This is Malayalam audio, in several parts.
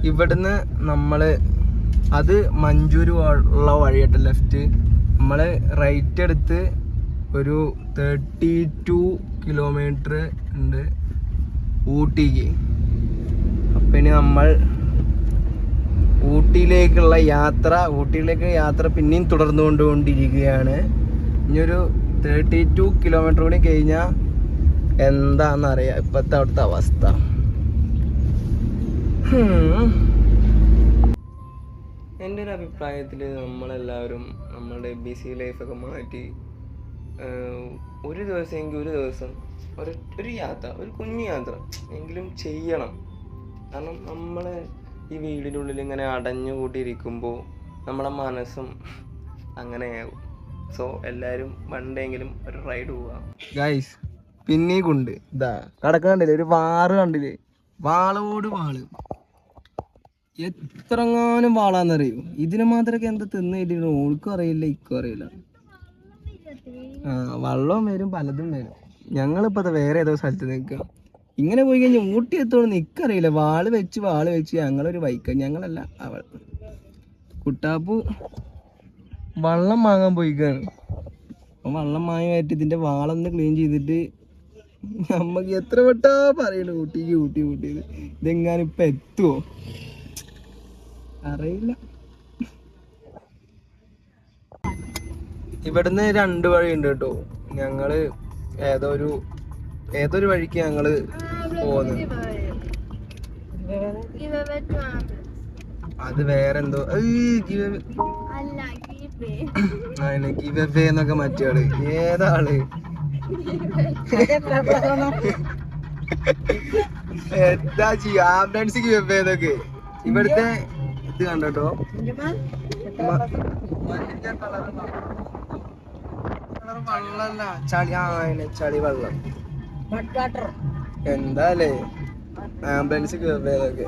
ഇവിടുന്ന് നമ്മള് അത് മഞ്ചൂര് ഉള്ള വഴിയായിട്ട് ലെഫ്റ്റ്, നമ്മള് റൈറ്റ് എടുത്ത് ഒരു 32 കിലോമീറ്റർ ഉണ്ട് ഊട്ടിക്ക്. അപ്പം ഇനി നമ്മൾ ഊട്ടിയിലേക്ക് യാത്ര പിന്നെയും തുടർന്നുകൊണ്ടിരിക്കുകയാണ്. ഇനിയൊരു 32 കിലോമീറ്റർ കൂടി കഴിഞ്ഞാൽ എന്താണെന്നറിയാം ഇപ്പോഴത്തെ അവിടുത്തെ അവസ്ഥ. എൻ്റെ ഒരു അഭിപ്രായത്തിൽ നമ്മളെല്ലാവരും നമ്മളുടെ ബിസി ലൈഫൊക്കെ മാറ്റി ഒരു ദിവസം ഒരു യാത്ര, ഒരു കുഞ്ഞു യാത്ര എങ്കിലും ചെയ്യണം. കാരണം നമ്മൾ ഈ വീടിൻ്റെ ഉള്ളിൽ ഇങ്ങനെ അടഞ്ഞുകൂട്ടിയിരിക്കുമ്പോൾ നമ്മുടെ മനസ്സും അങ്ങനെയാകും. സോ എല്ലാവരും വണ്ടെങ്കിലും ഒരു റൈഡ് പോവാം ഗൈസ്. പിന്നെ കൊണ്ട് ഇതാ കടക്കണ്ടില്ലേ, ഒരു വാറ് കണ്ടില്ലേ, വാളോട് വാള്, എത്രങ്ങാനും വാളാന്നറിയോ. ഇതിന് മാത്രമൊക്കെ എന്താ തിന്നില്ല, ഓൾക്കും അറിയില്ല, ഇക്കും അറിയില്ല. വള്ളവും വരും, പലതും വരും. ഞങ്ങളിപ്പോ അത് വേറെ ഏതോ സ്ഥലത്ത് നിൽക്കുക. ഇങ്ങനെ പോയി കഴിഞ്ഞാൽ ഊട്ടി എത്തോളം നിൽക്കറിയില്ല. വാള് വെച്ച് ഞങ്ങളൊരു ബൈക്ക്, ഞങ്ങളല്ല അവൾ കുട്ടാപ്പു വള്ളം വാങ്ങാൻ പോയിക്കാണ്. അപ്പം വള്ളം വാങ്ങി ഇതിന്റെ വാളൊന്ന് ക്ലീൻ ചെയ്തിട്ട് നമ്മക്ക് എത്ര വട്ടാ പറയണു ഊട്ടി ഇതെങ്ങാനും ഇപ്പൊ എത്തുവോ അറിയില്ല. ഇവിടുന്ന് 2 വഴിയുണ്ട് കേട്ടോ. ഞങ്ങള് ഏതൊരു വഴിക്ക് ഞങ്ങള് പോകുന്നത്. അത് വേറെന്തോ ഗിവ് എന്നൊക്കെ മറ്റേള് ഏതാള് എന്താ ചെയ്യാ ആംബുലൻസ് ഗിവ് എന്നൊക്കെ. ഇവിടുത്തെ ഇത് കണ്ടോ, വെള്ളല്ല ചളി വെള്ളം എന്താലേ ആംബുലൻസ് കേറിയതൊക്കെ.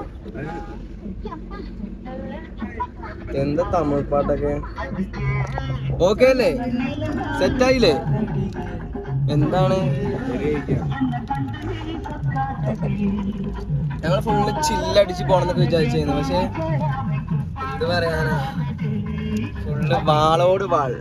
എന്താ തമിഴ് പാട്ടൊക്കെ ഓക്കെ അല്ലേ, സെറ്റായില്ലേ? എന്താണ് ഞങ്ങൾ ഫുള്ള് ചില്ലടിച്ച് പോണെന്നൊക്കെ വിചാരിച്ചിരുന്നു. പക്ഷെ എന്ത് പറയാനാ, ഫുള്ള് വാളോട് വാൾ.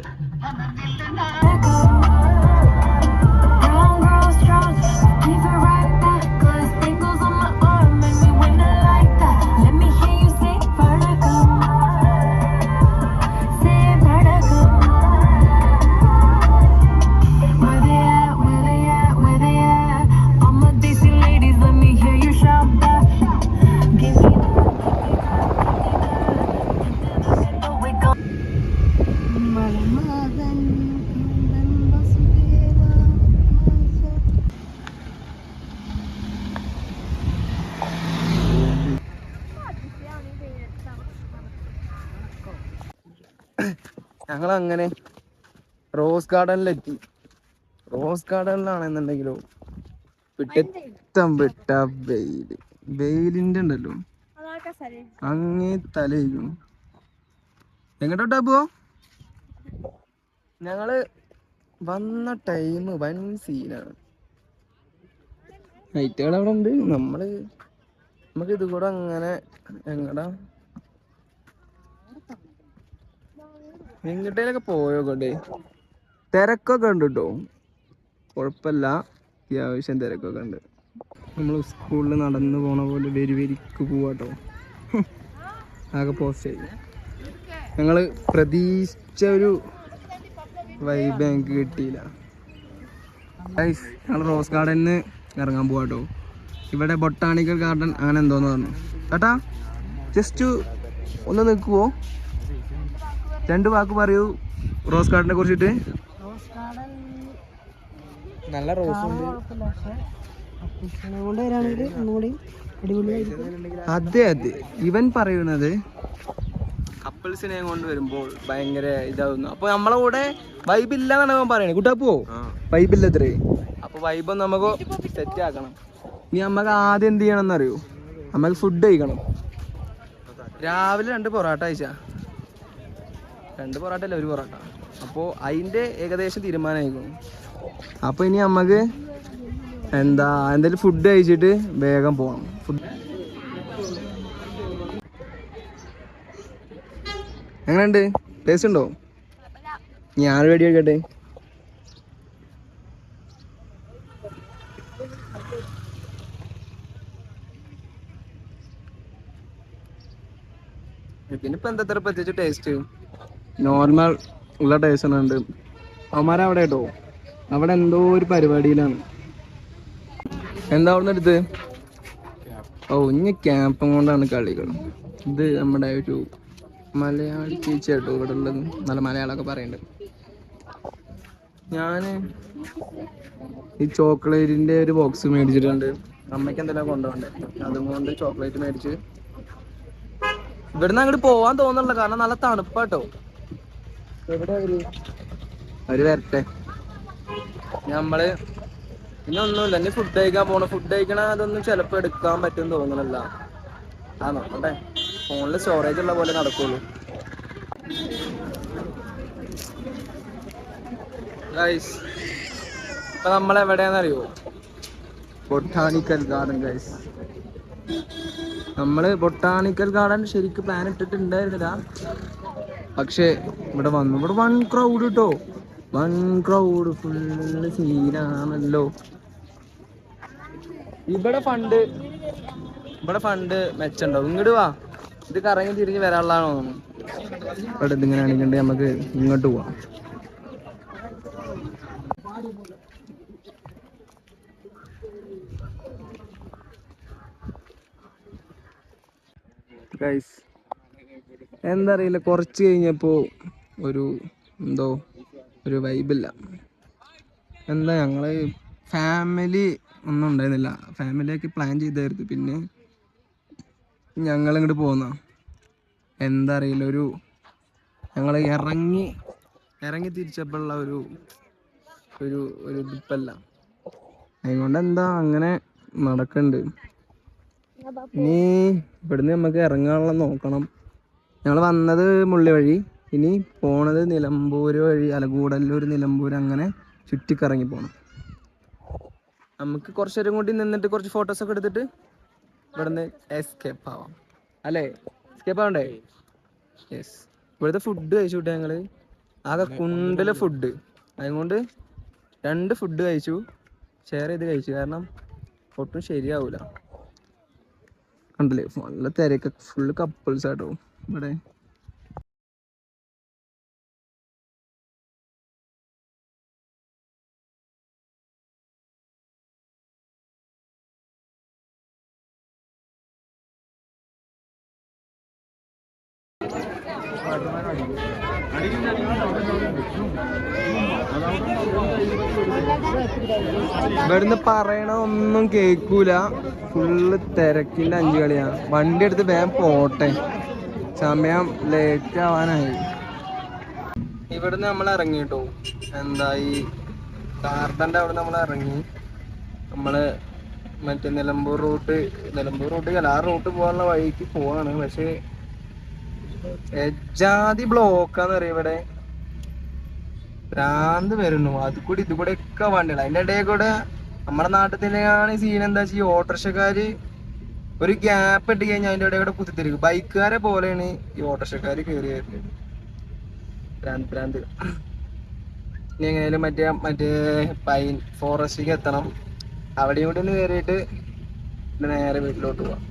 ഞങ്ങളങ്ങനെ റോസ് ഗാർഡനിലെത്തി. റോസ് ഗാർഡനിലാണെന്നുണ്ടെങ്കിലോ വിട്ട വെയിലിന്റെ ഉണ്ടല്ലോ അങ്ങേ തലയിക്കും. എങ്ങോട്ടാ പോവാ? ഞങ്ങള് വന്ന ടൈം വൻ സീനാണ്. നൈറ്റുകൾ അവിടെ ഉണ്ട്. നമുക്ക് ഇത് കൂടെ അങ്ങനെ എങ്ങോട്ടേലൊക്കെ പോയോക്കട്ടെ. തിരക്കൊക്കെ ഉണ്ട് കേട്ടോ, കുഴപ്പമില്ല, അത്യാവശ്യം തിരക്കൊക്കെ ഉണ്ട്. നമ്മൾ സ്കൂളിൽ നടന്നു പോണ പോലെ വെരിക്ക് പോവാട്ടോ. ആകെ പോസ്റ്റ് ചെയ്തു. ഞങ്ങൾ പ്രതീക്ഷിച്ച ഒരു വൈബ് ഞങ്ങൾക്ക് കിട്ടിയില്ല. ഞങ്ങൾ റോസ് ഗാർഡനിന്ന് ഇറങ്ങാൻ പോവാട്ടോ. ഇവിടെ ബൊട്ടാണിക്കൽ ഗാർഡൻ അങ്ങനെ എന്തോന്ന് പറഞ്ഞു. ചേട്ടാ ജസ്റ്റ് ഒന്ന് നിൽക്കുവോ, 2 വാക്ക് പറയൂ റോസ് ഗാർഡനെ കുറിച്ചിട്ട്. നല്ല റോസ് ഉണ്ട്. അതെ ഇവൻ പറയുന്നത് കപ്പിൾസിനെ കൊണ്ട് വരുമ്പോൾ ഭയങ്കര ഇതാവുന്നു. അപ്പൊ നമ്മളെ കൂടെ വൈബ് ഇല്ല എന്നാണ് അവൻ പറയണേ. കുട്ടാപ്പോ വൈബ് ഇല്ല ഇത്രേ. അപ്പൊ വൈബ് നമുക്ക് സെറ്റ് ആക്കണം. ഇനി നമുക്ക് ആദ്യം എന്ത് ചെയ്യണം എന്നറിയോ, നമുക്ക് ഫുഡ് കഴിക്കണം. രാവിലെ 2 പൊറോട്ട കഴിച്ചാ, 2 പൊറോട്ട അല്ല 1 പൊറോട്ട. അപ്പോൾ അതിൻ്റെ ഏകദേശം തീരുമാനമായിരിക്കും. അപ്പോൾ ഇനി നമുക്ക് എന്തെങ്കിലും ഫുഡ് കഴിച്ചിട്ട് വേഗം പോകണം. എങ്ങനെയുണ്ട്? ടേസ്റ്റ് ഉണ്ടോ? ഞാൻ വെടി വെക്കട്ടെ. ഇതിനിപ്പോ എന്താ പ്രത്യേകിച്ച് ടേസ്റ്റ്? നോർമൽ ഉള്ള ടേസ്റ്റ് ഉണ്ട്. അവന്മാരവിടെ കേട്ടോ, അവിടെ എന്തോ ഒരു പരിപാടിയിലാണ്. എന്താ അവിടെ നിന്ന് എടുത്ത്? ഓ, ഇനി ക്യാമ്പും കൊണ്ടാണ് കളികൾ. ഇത് നമ്മുടെ ഒരു മലയാളി ചേച്ചി കേട്ടോ ഇവിടെ ഉള്ളത്. നല്ല മലയാളമൊക്കെ പറയുന്നുണ്ട്. ഞാൻ ഈ ചോക്ലേറ്റിന്റെ ഒരു ബോക്സ് മേടിച്ചിട്ടുണ്ട്. അമ്മയ്ക്ക് എന്തെല്ലാം കൊണ്ടുപോകണ്ടേ, അതുകൊണ്ട് ചോക്ലേറ്റ് മേടിച്ച് ഇവിടുന്ന് അങ്ങോട്ട് പോവാൻ തോന്നുന്നില്ല, കാരണം നല്ല തണുപ്പാട്ടോ. എവിടെ അവര് വരട്ടെ. നമ്മള് പിന്നെ ഒന്നുമില്ല, ഇനി ഫുഡ് കഴിക്കാൻ പോണം. ഫുഡ് കഴിക്കണ അതൊന്നും ചിലപ്പോ എടുക്കാൻ പറ്റും തോന്നണല്ല. ആ നോക്കട്ടെ, ഫോണില് സ്റ്റോറേജ് ഉള്ള പോലെ നടക്കുള്ളൂ. ഗൈസ്, ഇപ്പൊ നമ്മളെവിടെയാണെന്നറിയോ? Botanical garden. ഗൈസ്, നമ്മള് ബൊട്ടാണിക്കൽ ഗാർഡൻ ശരിക്കും പ്ലാൻ ഇട്ടിട്ടുണ്ടായിരുന്നില്ല, പക്ഷെ ഇവിടെ വന്നു. ഇവിടെ വൺ ക്രൗഡ് കേട്ടോ, വൺ ക്രൗഡ്. ഫുള്ള് സീനാണല്ലോ. ഇവിടെ ഫണ്ട് മെച്ചുണ്ടാവും. ഇങ്ങോട്ട് വാ, ഇത് കറങ്ങി തിരിഞ്ഞ് വരാനുള്ളതാണോ? ഇവിടെ ഇതിങ്ങനെ ആണെങ്കിൽ നമുക്ക് ഇങ്ങോട്ട് പോവാം. ഗൈസ്, എന്താ അറിയില്ല, കുറച്ച് കഴിഞ്ഞപ്പോൾ എന്തോ ഒരു വൈബില്ല. എന്താ, ഞങ്ങൾ ഫാമിലി ഒന്നും ഉണ്ടായിരുന്നില്ല, ഫാമിലിയൊക്കെ പ്ലാൻ ചെയ്തായിരുന്നു. പിന്നെ ഞങ്ങളിങ്ങോട്ട് പോന്ന എന്താ അറിയില്ല, ഞങ്ങൾ ഇറങ്ങി തിരിച്ചപ്പോഴുള്ള ഒരു ഇതിപ്പല്ല. അതുകൊണ്ട് എന്താ അങ്ങനെ നടക്കുന്നുണ്ട്. ഇനി ഇവിടുന്ന് നമുക്ക് ഇറങ്ങാനുള്ള നോക്കണം. ഞങ്ങൾ വന്നത് മുള്ളി വഴി, ഇനി പോണത് നിലമ്പൂർ വഴി, അലകൂടല്ലൂർ, നിലമ്പൂർ, അങ്ങനെ ചുറ്റിക്കറങ്ങി പോകണം. നമുക്ക് കുറച്ച് നേരം കൂടി നിന്നിട്ട് കുറച്ച് ഫോട്ടോസൊക്കെ എടുത്തിട്ട് ഇവിടുന്ന് എസ്കേപ്പ് ആവാം, അല്ലേ? എസ്കേപ്പ് ആവണ്ടേ? യെസ്. ഇവിടുത്തെ ഫുഡ് കഴിച്ചു വിട്ടേ ഞങ്ങൾ, ആകെ കുണ്ടലെ ഫുഡ്. അതുകൊണ്ട് 2 ഫുഡ് കഴിച്ചു, ഷെയർ ചെയ്ത് കഴിച്ചു, കാരണം ഒട്ടും ശരിയാവൂല. കണ്ടില്ലേ, നല്ല തിരക്ക്, ഫുള്ള് കപ്പിൾസ് ആട്ടോ ഇവിടെ. ഇവിടുന്ന് പറയണതൊന്നും കേൾക്കൂല, ഫുള്ള് തിരക്കിന്റെ 5 കളിയാ. വണ്ടി എടുത്ത് വേഗം പോട്ടെ, സമയം ലേറ്റ് ആവാനായി. ഇവിടുന്ന് നമ്മൾ ഇറങ്ങി കേട്ടോ. എന്താ, ഈ ഗാർഡന്റെ അവിടെ നമ്മൾ ഇറങ്ങി. നമ്മള് മറ്റേ നിലമ്പൂർ റൂട്ട് ആ റൂട്ട് പോകാനുള്ള വഴിക്ക് പോവാണ്. പക്ഷെ ജാതി ബ്ലോക്കാന്ന് പറയും ഇവിടെ, ഭ്രാന്ത് വരുന്നു. അത് കൂടി ഇത് കൂടെ ഒക്കെ വണ്ടിയാണ്. അതിന്റെ ഇടയിൽ കൂടെ നമ്മുടെ നാട്ടിൽ തന്നെയാണ് സീൻ. എന്താ വെച്ചാൽ ഈ ഓട്ടോറിക്ഷക്കാര് ഒരു ഗ്യാപ്പ് ഇട്ട് കഴിഞ്ഞാൽ അതിന്റെ ഇടയിൽ കൂടെ കുത്തിത്തിരിക്കും. ബൈക്കുകാരെ പോലെയാണ് ഈ ഓട്ടോറിക്ഷക്കാര് കയറി വരുന്നത്. ഭ്രാന്ത്. ഇനി എങ്ങനെയാലും മറ്റേ പൈൻ ഫോറസ്റ്റിലേക്ക് എത്തണം. അവിടെയും കൂടി ഒന്ന് കയറിയിട്ട് നേരെ വീട്ടിലോട്ട് പോവാം.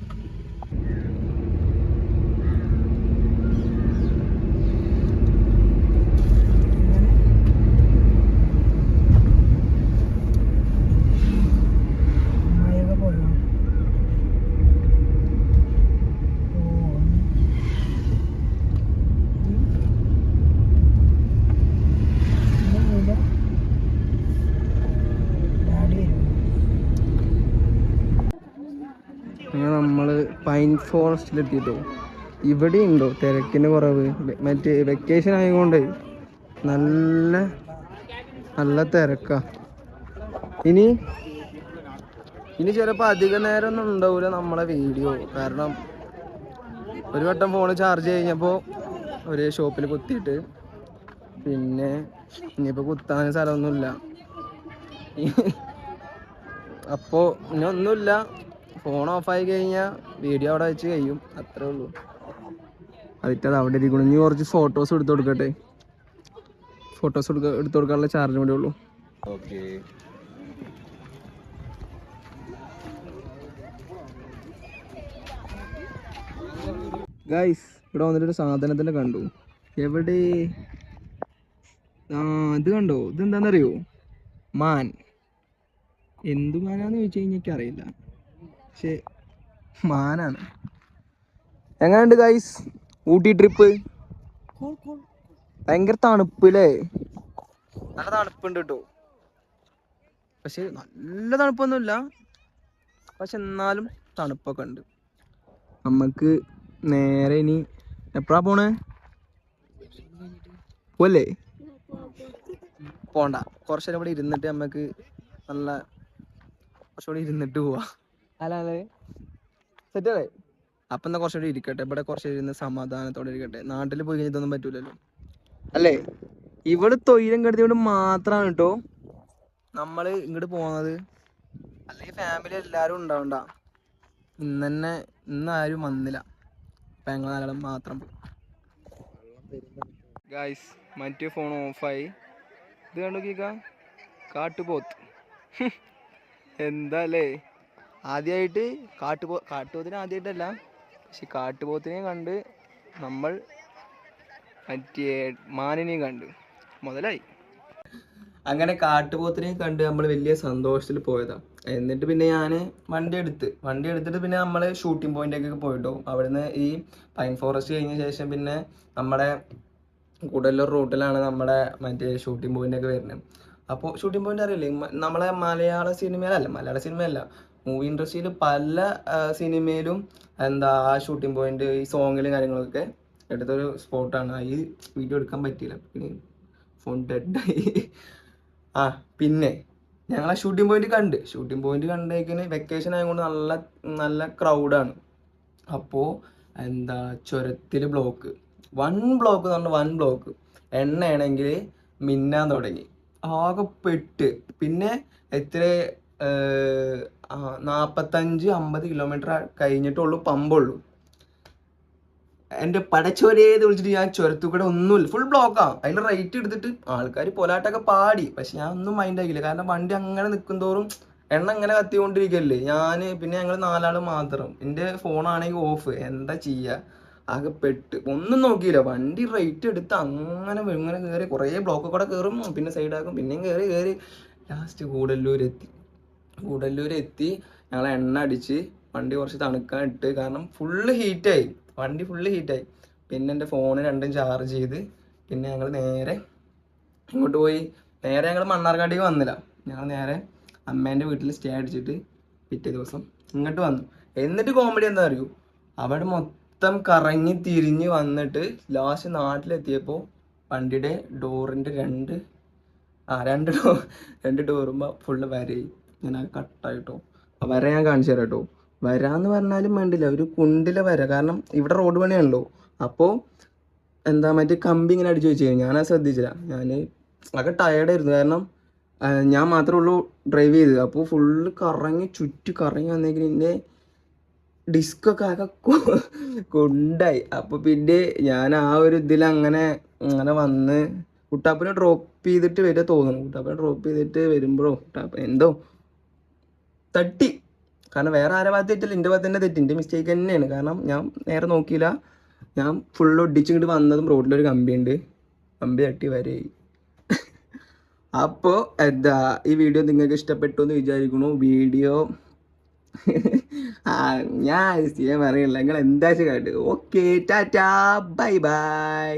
നമ്മള് പൈൻ ഫോറസ്റ്റിലെത്തിയിട്ടോ. ഇവിടെ ഉണ്ടോ തിരക്കിന് കുറവ്? മറ്റേ വെക്കേഷൻ ആയതുകൊണ്ട് നല്ല തിരക്കാ. ഇനി ചിലപ്പോൾ അധിക നേരം ഒന്നും ഉണ്ടാവില്ല നമ്മളെ വീഡിയോ, കാരണം ഒരു വട്ടം ഫോണ് ചാർജ് കഴിഞ്ഞപ്പോൾ ഒരു ഷോപ്പിൽ കുത്തിയിട്ട് പിന്നെ ഇനിയിപ്പോൾ കുത്താൻ സ്ഥലമൊന്നുമില്ല. അപ്പോൾ ഇനി ഒന്നുമില്ല, ഫോൺ ഓഫായി കഴിഞ്ഞാൽ വീഡിയോ അവിടെ വെച്ച് കഴിയും, അത്രേ ഉള്ളൂ. അതിട്ടത് അവിടെ ഇരിക്കണം. ഇനി കുറച്ച് ഫോട്ടോസ് എടുത്ത് കൊടുക്കട്ടെ. ഫോട്ടോസ് എടുത്ത് കൊടുക്കാനുള്ള ചാർജ് കൂടെ ഉള്ളൂ. ഓക്കെ. ഗൈസ് ഇവിടെ വന്നിട്ടൊരു സാധനത്തിൻ്റെ കണ്ടു. എവിടെ? ഇത് കണ്ടോ? ഇതെന്താണെന്നറിയോ? മാൻ. എന്തു മാനാന്ന് ചോദിച്ചു കഴിഞ്ഞാൽ എനിക്കറിയില്ല, പക്ഷെ മാനാണ്. എങ്ങനെയുണ്ട് ഗൈസ് ഊട്ടി ട്രിപ്പ്? ഭയങ്കര തണുപ്പ് അല്ലേ? നല്ല തണുപ്പുണ്ട് കേട്ടോ. പക്ഷെ നല്ല തണുപ്പൊന്നുമില്ല, പക്ഷെ എന്നാലും തണുപ്പൊക്കെ ഉണ്ട്. നമുക്ക് നേരെ ഇനി എപ്പോഴാ പോണേ? പോലെ പോണ്ട, കുറച്ചേരം ഇവിടെ ഇരുന്നിട്ട് നമുക്ക് നല്ല കുറച്ചുകൂടി ഇരുന്നിട്ട് പോവാ. അല്ലേ സെറ്റല്ലേ? അപ്പം എന്നാ കുറച്ചുകൂടി ഇരിക്കട്ടെ, ഇവിടെ കുറച്ച് ഇരുന്ന് സമാധാനത്തോടെ ഇരിക്കട്ടെ. നാട്ടിൽ പോയി കഴിഞ്ഞാൽ ഇതൊന്നും പറ്റൂലല്ലോ അല്ലേ? ഇവിടെ തൊഴിലും കെടുത്തിയോണ്ട് മാത്രമാണ് കേട്ടോ നമ്മൾ ഇങ്ങോട്ട് പോകുന്നത്. അല്ലെങ്കിൽ ഫാമിലി എല്ലാവരും ഉണ്ടാവണ്ട. ഇന്ന് ആരും വന്നില്ല, അപ്പം ഞങ്ങൾ നാലാളും മാത്രം പോയി. ഗായ്സ് മറ്റേ ഫോൺ ഓഫായി. ഇത് കണ്ടു നോക്കിക്ക, കാട്ടുപോത്ത്. എന്താ അല്ലേ? ആദ്യമായിട്ട് കാട്ടുപോത്തിനെ ആദ്യമായിട്ടല്ല, പക്ഷെ കാട്ടുപോത്തിനെയും കണ്ട് നമ്മൾ മറ്റേ മാനിനെയും കണ്ട് മുതലായി. അങ്ങനെ കാട്ടുപോത്തിനെയും കണ്ട് നമ്മൾ വലിയ സന്തോഷത്തിൽ പോയതാണ്. എന്നിട്ട് പിന്നെ ഞാൻ വണ്ടി എടുത്തിട്ട് പിന്നെ നമ്മൾ ഷൂട്ടിംഗ് പോയിന്റേക്കൊക്കെ പോയിട്ടോ. അവിടുന്ന് ഈ പൈൻ ഫോറസ്റ്റ് കഴിഞ്ഞ ശേഷം പിന്നെ നമ്മുടെ കൂടല്ലൂർ റൂട്ടിലാണ് നമ്മുടെ മറ്റേ ഷൂട്ടിംഗ് പോയിന്റൊക്കെ വരുന്നത്. അപ്പോൾ ഷൂട്ടിംഗ് പോയിന്റ് അറിയില്ലേ, നമ്മളെ മലയാള സിനിമയല്ല മൂവി ഇൻഡസ്ട്രിയിൽ പല സിനിമയിലും എന്താ ആ ഷൂട്ടിംഗ് പോയിന്റ് ഈ സോങ്ങിലും കാര്യങ്ങളൊക്കെ എടുത്തൊരു സ്പോട്ടാണ്. ഈ വീഡിയോ എടുക്കാൻ പറ്റിയില്ല, പിന്നെ ഫോൺ ഡെഡായി. പിന്നെ ഞങ്ങൾ ആ ഷൂട്ടിംഗ് പോയിന്റ് കണ്ടേക്കിന് വെക്കേഷൻ ആയതുകൊണ്ട് നല്ല നല്ല ക്രൗഡാണ്. അപ്പോൾ എന്താ ചുരത്തിൽ ബ്ലോക്ക്, വൺ ബ്ലോക്ക് എണ്ണയാണെങ്കിൽ മിന്നാൻ തുടങ്ങി. ആകെ പെട്ട്. പിന്നെ എത്ര 45-50 കിലോമീറ്റർ കഴിഞ്ഞിട്ടുള്ളൂ പമ്പുള്ളൂ. എൻ്റെ പടച്ചോരേത് വിളിച്ചിട്ട് ഞാൻ ചുരത്തു കൂടെ ഒന്നുമില്ല, ഫുൾ ബ്ലോക്കാണ്. അതിൻ്റെ റേറ്റ് എടുത്തിട്ട് ആൾക്കാർ പൊലാട്ടൊക്കെ പാടി, പക്ഷെ ഞാൻ ഒന്നും മൈൻഡ് ആക്കിയില്ല. കാരണം വണ്ടി അങ്ങനെ നിൽക്കും തോറും എണ്ണ അങ്ങനെ കത്തിക്കൊണ്ടിരിക്കുകയല്ലേ. പിന്നെ ഞങ്ങൾ 4 ആൾ മാത്രം. എൻ്റെ ഫോണാണെങ്കിൽ ഓഫ്. എന്താ ചെയ്യുക? ആകെ പെട്ട്. ഒന്നും നോക്കിയില്ല, വണ്ടി റേറ്റ് എടുത്ത് അങ്ങനെ കയറി കുറേ ബ്ലോക്ക് കൂടെ കയറും, പിന്നെ സൈഡാക്കും, പിന്നെയും കയറി ലാസ്റ്റ് കൂടല്ലൂരെത്തി ഞങ്ങൾ എണ്ണ അടിച്ച് വണ്ടി കുറച്ച് തണുക്കാൻ ഇട്ട്. കാരണം വണ്ടി ഫുള്ള് ഹീറ്റായി. പിന്നെ എൻ്റെ ഫോണ് രണ്ടും ചാർജ് ചെയ്ത് പിന്നെ ഞങ്ങൾ നേരെ ഇങ്ങോട്ട് പോയി. നേരെ ഞങ്ങൾ മണ്ണാർക്കാടേക്ക് വന്നില്ല, ഞങ്ങൾ നേരെ അമ്മേൻ്റെ വീട്ടിൽ സ്റ്റേ അടിച്ചിട്ട് പിറ്റേ ദിവസം ഇങ്ങോട്ട് വന്നു. എന്നിട്ട് കോമഡി എന്താ അറിയൂ, അവിടെ മൊത്തം കറങ്ങി തിരിഞ്ഞ് വന്നിട്ട് ലാസ്റ്റ് നാട്ടിലെത്തിയപ്പോൾ വണ്ടിയുടെ ഡോറിൻ്റെ രണ്ട് ഡോറുമ്പോൾ ഫുള്ള് വരയായി. ഞാൻ അത് കട്ടായിട്ടോ. വര ഞാൻ കാണിച്ചു തരാം കേട്ടോ. വരാന്ന് പറഞ്ഞാലും വേണ്ടില്ല, ഒരു കുണ്ടിലെ വര. കാരണം ഇവിടെ റോഡ് പണിയാണല്ലോ. അപ്പോൾ എന്താ മറ്റേ കമ്പി ഇങ്ങനെ അടിച്ചു വെച്ച് കഴിഞ്ഞാൽ ഞാനത് ശ്രദ്ധിച്ചില്ല. ഞാൻ ആകെ ടയേർഡായിരുന്നു, കാരണം ഞാൻ മാത്രമേ ഉള്ളൂ ഡ്രൈവ് ചെയ്തത്. അപ്പോൾ ഫുള്ള് ചുറ്റി കറങ്ങി വന്നേക്കിന് എൻ്റെ ഡിസ്കൊക്കെ ആകെ കൊണ്ടായി. അപ്പോൾ പിന്നെ ഞാൻ ആ ഒരു ഇതിൽ അങ്ങനെ വന്ന് കുട്ടാപ്പനെ ഡ്രോപ്പ് ചെയ്തിട്ട് വരെ തോന്നുന്നു. കുട്ടാപ്പനെ ഡ്രോപ്പ് ചെയ്തിട്ട് വരുമ്പോഴോ കുട്ടാപ്പൻ എന്തോ തട്ടി. കാരണം വേറെ ആരെ ഭാഗത്ത് തെറ്റില്ല, എൻ്റെ ഭാഗത്ത് തന്നെ തെറ്റി, എൻ്റെ മിസ്റ്റേക്ക് തന്നെയാണ്. കാരണം ഞാൻ നേരെ നോക്കിയില്ല, ഞാൻ ഫുള്ള് ഒടിച്ചിങ്ങോട്ട് വന്നതും റോഡിലൊരു കമ്പി തട്ടി വരെയായി. അപ്പോൾ എന്താ ഈ വീഡിയോ നിങ്ങൾക്ക് ഇഷ്ടപ്പെട്ടു എന്ന് വിചാരിക്കണു. വീഡിയോ ഞാൻ ചെയ്യാൻ പറയില്ല, നിങ്ങൾ എന്താ കേട്ടു. Okay, tata, by.